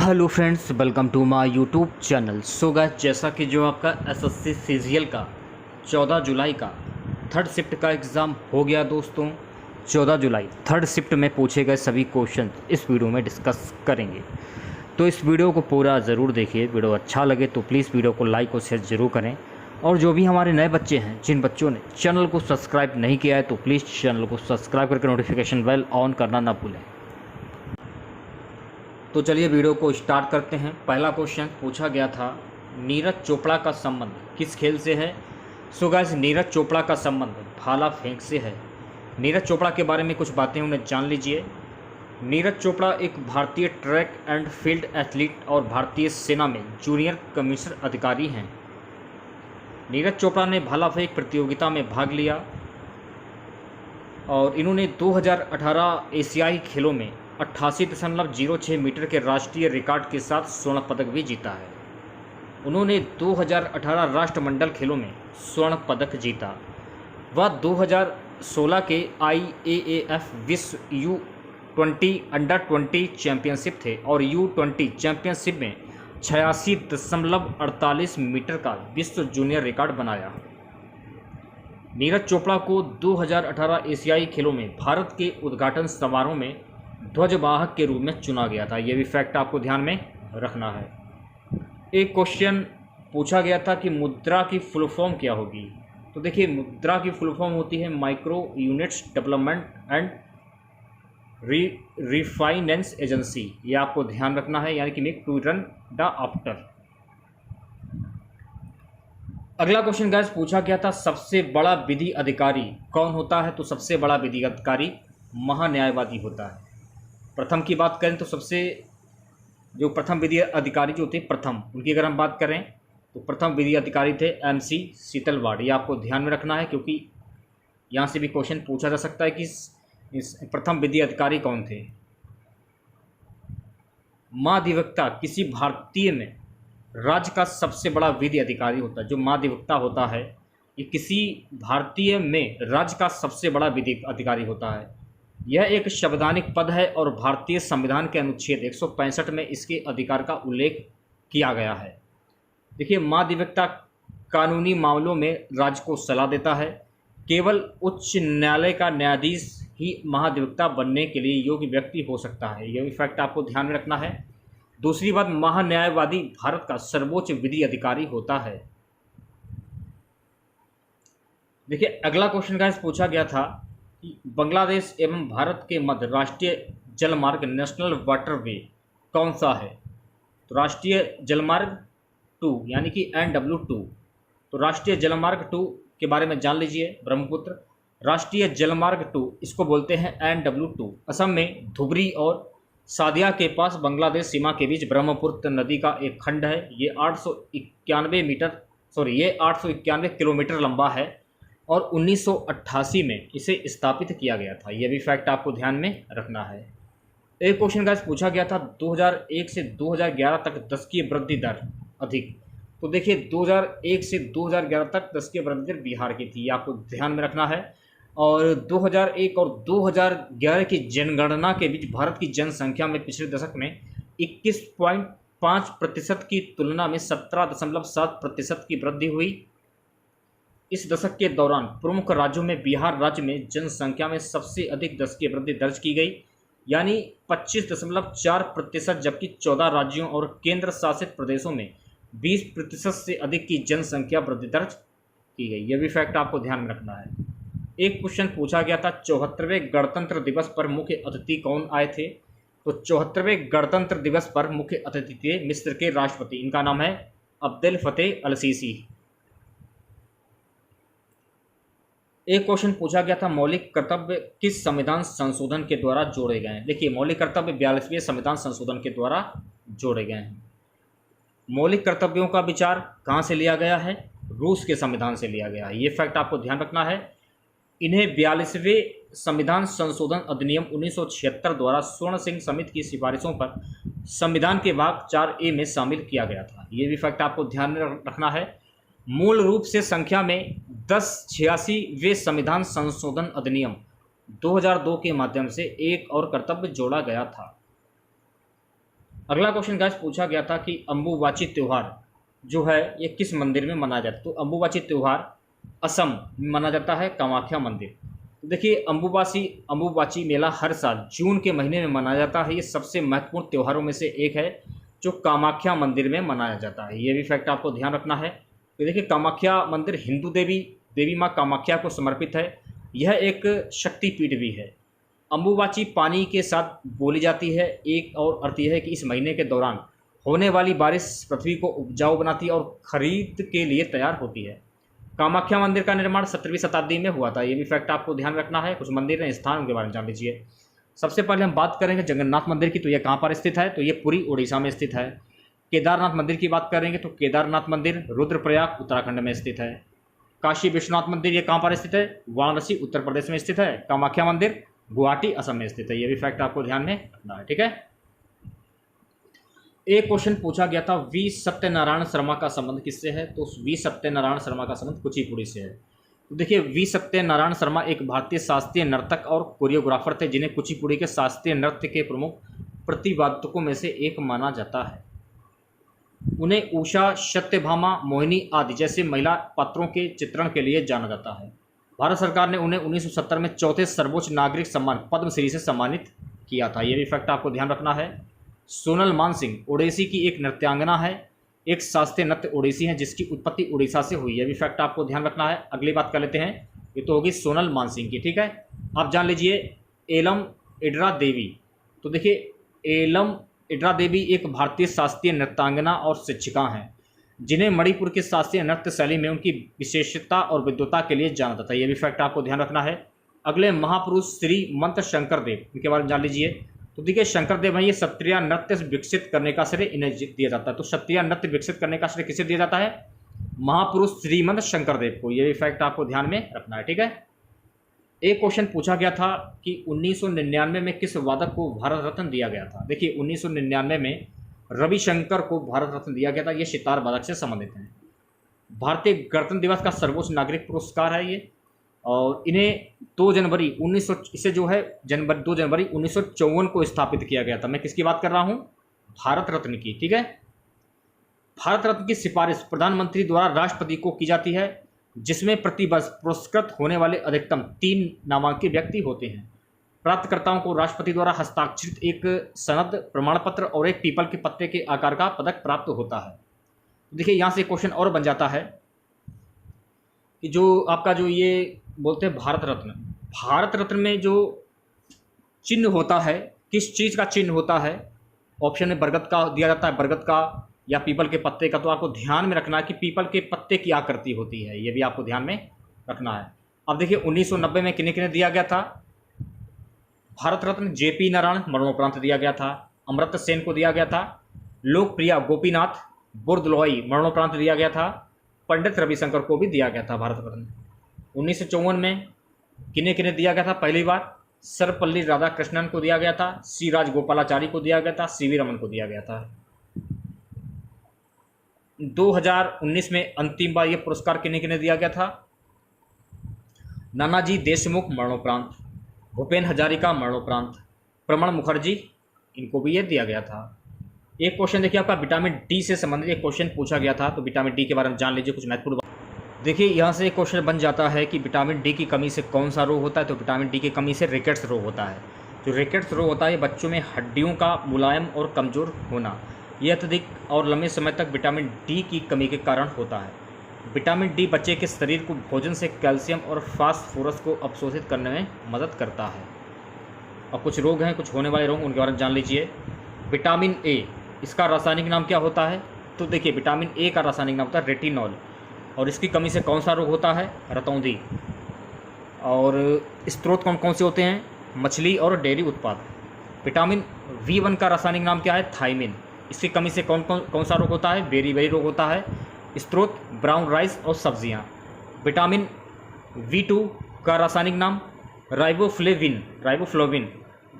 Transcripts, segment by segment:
Hello friends, welcome to my YouTube channel. So guys, जैसा कि जो आपका एसएससी सीजीएल का 14 जुलाई का थर्ड शिफ्ट का एग्ज़ाम हो गया दोस्तों। 14 जुलाई थर्ड शिफ्ट में पूछे गए सभी क्वेश्चन इस वीडियो में डिस्कस करेंगे, तो इस वीडियो को पूरा ज़रूर देखिए। वीडियो अच्छा लगे तो प्लीज़ वीडियो को लाइक और शेयर ज़रूर करें। और जो भी हमारे नए बच्चे हैं, जिन बच्चों ने चैनल को सब्सक्राइब नहीं किया है, तो प्लीज़ चैनल को सब्सक्राइब करके नोटिफिकेशन बेल ऑन करना ना भूलें। तो चलिए वीडियो को स्टार्ट करते हैं। पहला क्वेश्चन पूछा गया था, नीरज चोपड़ा का संबंध किस खेल से है। सो गाइस, नीरज चोपड़ा का संबंध भाला फेंक से है। नीरज चोपड़ा के बारे में कुछ बातें उन्हें जान लीजिए। नीरज चोपड़ा एक भारतीय ट्रैक एंड फील्ड एथलीट और भारतीय सेना में जूनियर कमीशनर अधिकारी हैं। नीरज चोपड़ा ने भाला फेंक प्रतियोगिता में भाग लिया और इन्होंने 2018 एशियाई खेलों में 88.06 मीटर के राष्ट्रीय रिकॉर्ड के साथ स्वर्ण पदक भी जीता है। उन्होंने 2018 राष्ट्रमंडल खेलों में स्वर्ण पदक जीता। वह 2016 के IAAF विश्व U20 अंडर 20 चैंपियनशिप थे और U20 चैंपियनशिप में 86.48 मीटर का विश्व जूनियर रिकॉर्ड बनाया। नीरज चोपड़ा को 2018 एशियाई खेलों में भारत के उद्घाटन समारोह में ध्वजवाहक के रूप में चुना गया था। यह भी फैक्ट आपको ध्यान में रखना है। एक क्वेश्चन पूछा गया था कि मुद्रा की फुल फॉर्म क्या होगी। तो देखिए, मुद्रा की फुल फॉर्म होती है micro units development and refinance agency. ये आपको ध्यान रखना है, यानी कि make to run the after. अगला क्वेश्चन गाइस पूछा गया था, सबसे बड़ा विधि अधिकारी कौन होता है। तो सबसे बड़ा विधि अधिकारी महान्यायवादी होता है। प्रथम की बात करें तो जो प्रथम विधि अधिकारी जो थे प्रथम, उनकी अगर हम बात करें तो प्रथम विधि अधिकारी थे MC सीतलवाड़। ये आपको ध्यान में रखना है, क्योंकि यहाँ से भी क्वेश्चन पूछा जा सकता है कि इस प्रथम विधि अधिकारी कौन थे। महाधिवक्ता किसी भारतीय में राज्य का सबसे बड़ा विधि अधिकारी होता है। जो महाधिवक्ता होता है, ये किसी भारतीय में राज्य का सबसे बड़ा विधि अधिकारी होता है। यह एक संवैधानिक पद है और भारतीय संविधान के अनुच्छेद 165 में इसके अधिकार का उल्लेख किया गया है। देखिए, महाधिवक्ता कानूनी मामलों में राज्य को सलाह देता है। केवल उच्च न्यायालय का न्यायाधीश ही महाधिवक्ता बनने के लिए योग्य व्यक्ति हो सकता है। यह भी फैक्ट आपको ध्यान में रखना है। दूसरी बात, महान्यायवादी भारत का सर्वोच्च विधि अधिकारी होता है। देखिए, अगला क्वेश्चन गाइस पूछा गया था, बांग्लादेश एवं भारत के मध्य राष्ट्रीय जलमार्ग नेशनल वाटरवे कौन सा है। तो राष्ट्रीय जलमार्ग 2 यानी कि NW2। तो राष्ट्रीय जलमार्ग 2 के बारे में जान लीजिए। ब्रह्मपुत्र राष्ट्रीय जलमार्ग 2, इसको बोलते हैं NW2। असम में धुबरी और सादिया के पास बांग्लादेश सीमा के बीच ब्रह्मपुत्र नदी का एक खंड है। ये 891 किलोमीटर लंबा है और 1988 में इसे स्थापित किया गया था। यह भी फैक्ट आपको ध्यान में रखना है। एक क्वेश्चन गाइस पूछा गया था, 2001 से 2011 तक दशकीय वृद्धि दर अधिक। तो देखिए, 2001 से 2011 तक दशकीय वृद्धि दर बिहार की थी। आपको ध्यान में रखना है। और 2001 और 2011 की जनगणना के बीच भारत की जनसंख्या में पिछले दशक में 21.5% की तुलना में 17.7% की वृद्धि हुई। इस दशक के दौरान प्रमुख राज्यों में बिहार राज्य में जनसंख्या में सबसे अधिक दशकीय वृद्धि दर्ज की गई, यानी 25.4%, जबकि 14 राज्यों और केंद्र शासित प्रदेशों में 20% से अधिक की जनसंख्या वृद्धि दर्ज की गई। यह भी फैक्ट आपको ध्यान में रखना है। एक क्वेश्चन पूछा गया था, 74वें गणतंत्र दिवस पर मुख्य अतिथि कौन आए थे। तो 74वें गणतंत्र दिवस पर मुख्य अतिथि थे मिस्र के राष्ट्रपति। इनका नाम है अब्देल फतेह अल सीसी। एक क्वेश्चन पूछा गया था, मौलिक कर्तव्य किस संविधान संशोधन के द्वारा जोड़े गए हैं। देखिए, मौलिक कर्तव्य 42वें संविधान संशोधन के द्वारा जोड़े गए हैं। मौलिक कर्तव्यों का विचार कहाँ से लिया गया है। रूस के संविधान से लिया गया है। ये फैक्ट आपको ध्यान रखना है। इन्हें 42वें संविधान संशोधन अधिनियम 1976 द्वारा स्वर्ण सिंह समिति की सिफारिशों पर संविधान के भाग 4A में शामिल किया गया था। ये भी फैक्ट आपको ध्यान में रखना है। मूल रूप से संख्या में 1086वें संविधान संशोधन अधिनियम 2002 के माध्यम से एक और कर्तव्य जोड़ा गया था। अगला क्वेश्चन गाइस पूछा गया था कि अम्बुबाची त्यौहार जो है ये किस मंदिर में मनाया जाता है। तो अम्बुबाची त्यौहार असम में मनाया जाता है, कामाख्या मंदिर। तो देखिए अम्बुबाची मेला हर साल जून के महीने में मनाया जाता है। ये सबसे महत्वपूर्ण त्योहारों में से एक है जो कामाख्या मंदिर में मनाया जाता है। ये भी फैक्ट आपको ध्यान रखना है। तो देखिए कामाख्या मंदिर हिंदू देवी माँ कामाख्या को समर्पित है। यह एक शक्तिपीठ भी है। अम्बुबाची पानी के साथ बोली जाती है। एक और अर्थ यह है कि इस महीने के दौरान होने वाली बारिश पृथ्वी को उपजाऊ बनाती है और खरीद के लिए तैयार होती है। कामाख्या मंदिर का निर्माण 17वीं शताब्दी में हुआ था। ये भी फैक्ट आपको ध्यान रखना है। कुछ मंदिर हैं, स्थान के बारे में जान लीजिए। सबसे पहले हम बात करेंगे जगन्नाथ मंदिर की। तो यह कहाँ पर स्थित है? तो ये पूरी उड़ीसा में स्थित है। केदारनाथ मंदिर की बात करेंगे तो केदारनाथ मंदिर रुद्रप्रयाग उत्तराखंड में स्थित है। काशी विश्वनाथ मंदिर ये कहाँ पर स्थित है? वाराणसी उत्तर प्रदेश में स्थित है। कामाख्या मंदिर गुवाहाटी असम में स्थित है। ये भी फैक्ट आपको ध्यान में रखना है, ठीक है। एक क्वेश्चन पूछा गया था वी सत्यनारायण शर्मा का संबंध किससे है? तो वी सत्यनारायण शर्मा का संबंध कुचिपुड़ी से है। तो देखिए वी सत्यनारायण शर्मा एक भारतीय शास्त्रीय नर्तक और कोरियोग्राफर थे जिन्हें कुचिपुड़ी के शास्त्रीय नृत्य के प्रमुख प्रतिपादकों में से एक माना जाता है। उन्हें उषा, सत्यभामा, मोहिनी आदि जैसे महिला पात्रों के चित्रण के लिए जाना जाता है। भारत सरकार ने उन्हें 1970 में चौथे सर्वोच्च नागरिक सम्मान पद्मश्री से सम्मानित किया था। यह भी फैक्ट आपको ध्यान रखना है। सोनल मानसिंह ओडिसी की एक नृत्यांगना है, एक शास्त्रीय नृत्य ओडिसी है जिसकी उत्पत्ति उड़ीसा से हुई। यह भी फैक्ट आपको ध्यान रखना है। अगली बात कर लेते हैं, ये तो होगी सोनल मानसिंह की, ठीक है। आप जान लीजिए एलम इडरा देवी। तो देखिए एलम इडरा देवी एक भारतीय शास्त्रीय नृत्यांगना और शिक्षिका हैं जिन्हें मणिपुर की शास्त्रीय नृत्य शैली में उनकी विशेषता और विद्वता के लिए जाना जाता है। यह भी फैक्ट आपको ध्यान रखना है। अगले महापुरुष श्री मंत शंकर देव, इनके बारे में जान लीजिए। तो देखिए शंकर देव हैं, ये क्षत्रिय नृत्य विकसित करने का श्रेय इन्हें दिया जाता है। तो क्षत्रिय नृत्य विकसित करने का श्रेय किसे दिया जाता है? महापुरुष श्रीमंत शंकर देव को। यह भी फैक्ट आपको ध्यान में रखना है, ठीक है। एक क्वेश्चन पूछा गया था कि 1999 में किस वादक को भारत रत्न दिया गया था? देखिए 1999 में रविशंकर को भारत रत्न दिया गया था। ये सितार वादक से संबंधित हैं। भारतीय गणतंत्र दिवस का सर्वोच्च नागरिक पुरस्कार है ये, और इन्हें 2 जनवरी 1954 को स्थापित किया गया था। मैं किसकी बात कर रहा हूँ? भारत रत्न की, ठीक है। भारत रत्न की सिफारिश प्रधानमंत्री द्वारा राष्ट्रपति को की जाती है, जिसमें प्रतिवर्ष पुरस्कृत होने वाले अधिकतम 3 नामांकित व्यक्ति होते हैं। प्राप्तकर्ताओं को राष्ट्रपति द्वारा हस्ताक्षरित एक सनद, प्रमाण पत्र और एक पीपल के पत्ते के आकार का पदक प्राप्त होता है। देखिए यहाँ से क्वेश्चन और बन जाता है कि जो आपका जो ये बोलते हैं भारत रत्न में जो चिन्ह होता है, किस चीज़ का चिन्ह होता है? ऑप्शन में बरगद का दिया जाता है, बरगद का या पीपल के पत्ते का। तो आपको ध्यान में रखना है कि पीपल के पत्ते की आकृति होती है। ये भी आपको ध्यान में रखना है। अब देखिए 1990 में किन्हें दिया गया था भारत रत्न? जेपी नारायण मरणोपरांत दिया गया था। अमर्त्य सेन को दिया गया था। लोकप्रिया गोपीनाथ बोरदोलोई मरणोपरांत दिया गया था। पंडित रविशंकर को भी दिया गया था भारत रत्न। 1954 में किन्हें दिया गया था? पहली बार सर्वपल्ली राधाकृष्णन को दिया गया था, सी राजगोपालाचारी को दिया गया था, सीवी रमन को दिया गया था। 2019 में अंतिम बार यह पुरस्कार किन्हें दिया गया था? नानाजी देशमुख मरणोपरांत, भूपेन हजारिका मरणोपरांत, प्रमण मुखर्जी, इनको भी ये दिया गया था। एक क्वेश्चन देखिए आपका विटामिन डी से संबंधित एक क्वेश्चन पूछा गया था। तो विटामिन डी के बारे में जान लीजिए कुछ महत्वपूर्ण। देखिए यहाँ से एक क्वेश्चन बन जाता है कि विटामिन डी की कमी से कौन सा रोग होता है? तो विटामिन डी की कमी से रिकेट्स रोग होता है। जो रिकेट्स रोग होता है बच्चों में हड्डियों का मुलायम और कमज़ोर होना, यह अत्यधिक और लंबे समय तक विटामिन डी की कमी के कारण होता है। विटामिन डी बच्चे के शरीर को भोजन से कैल्शियम और फास्फोरस को अवशोषित करने में मदद करता है। और कुछ रोग हैं, कुछ होने वाले रोग, उनके बारे में जान लीजिए। विटामिन ए, इसका रासायनिक नाम क्या होता है? तो देखिए विटामिन ए का रासायनिक नाम होता है रेटिनॉल, और इसकी कमी से कौन सा रोग होता है? रतौंधी। और स्रोत कौन कौन से होते हैं? मछली और डेयरी उत्पाद। विटामिन V1 का रासायनिक नाम क्या है? थायमिन। इसकी कमी से कौन सा रोग होता है? बेरी रोग होता है। स्रोत ब्राउन राइस और सब्जियां। विटामिन V2 का रासायनिक नाम राइबोफ्लोविन,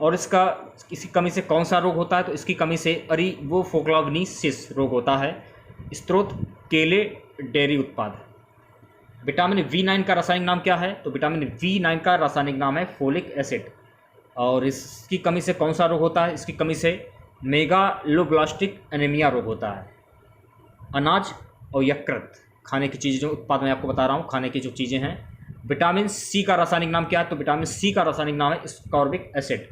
और इसकी कमी से कौन सा रोग होता है? तो इसकी कमी से अरिबोफ्लोविनिसिस रोग होता है। स्रोत केले, डेयरी उत्पाद। विटामिन V9 का रासायनिक नाम क्या है? तो विटामिन V9 का रासायनिक नाम है फोलिक एसिड, और इसकी कमी से कौन सा रोग होता है? इसकी कमी से मेगालोब्लास्टिक एनीमिया रोग होता है। अनाज और यकृत खाने की चीज़ें, जो उत्पाद मैं आपको बता रहा हूँ, खाने की जो चीज़ें हैं। विटामिन सी का रासायनिक नाम क्या है? तो विटामिन सी का रासायनिक नाम है स्कॉर्बिक एसिड।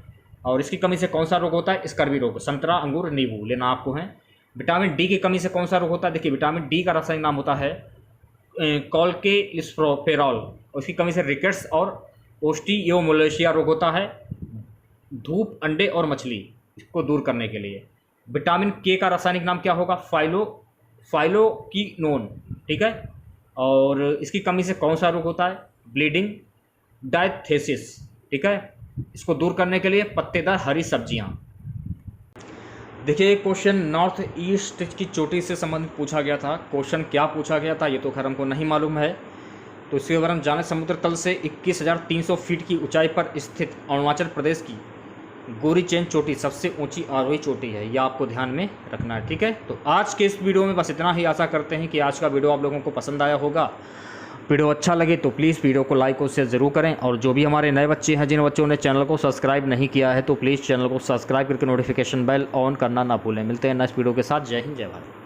और इसकी कमी से कौन सा रोग होता है? स्कर्वी रोग। संतरा, अंगूर, नींबू लेना आपको है। विटामिन डी की कमी से कौन सा रोग होता है? देखिए, विटामिन डी का रासायनिक नाम होता है कॉल्केलिस्प्रोफेरॉल। उसकी कमी से रिकेट्स और ओस्टियोमोलेशिया रोग होता है। धूप, अंडे और मछली इसको दूर करने के लिए। विटामिन के का रासायनिक नाम क्या होगा? फाइलोक्विनोन। ठीक है। और इसकी कमी से कौन सा रोग होता है? Bleeding diathesis. ठीक है। इसको दूर करने के लिए पत्तेदार हरी सब्जियां। देखिए, क्वेश्चन नॉर्थ ईस्ट की चोटी से संबंधित पूछा गया था। क्वेश्चन क्या पूछा गया था ये तो खैर हमको नहीं मालूम है। तो इसके बारे में जाने, समुद्र तल से 21,300 फीट की ऊंचाई पर स्थित अरुणाचल प्रदेश की गोरी चेन चोटी सबसे ऊंची आरोही चोटी है। यह आपको ध्यान में रखना है। ठीक है। तो आज के इस वीडियो में बस इतना ही। आशा करते हैं कि आज का वीडियो आप लोगों को पसंद आया होगा। वीडियो अच्छा लगे तो प्लीज़ वीडियो को लाइक और शेयर ज़रूर करें। और जो भी हमारे नए बच्चे हैं, जिन बच्चों ने चैनल को सब्सक्राइब नहीं किया है, तो प्लीज़ चैनल को सब्सक्राइब करके नोटिफिकेशन बेल ऑन करना ना भूलें। मिलते हैं नेक्स्ट वीडियो के साथ। जय हिंद, जय भारत।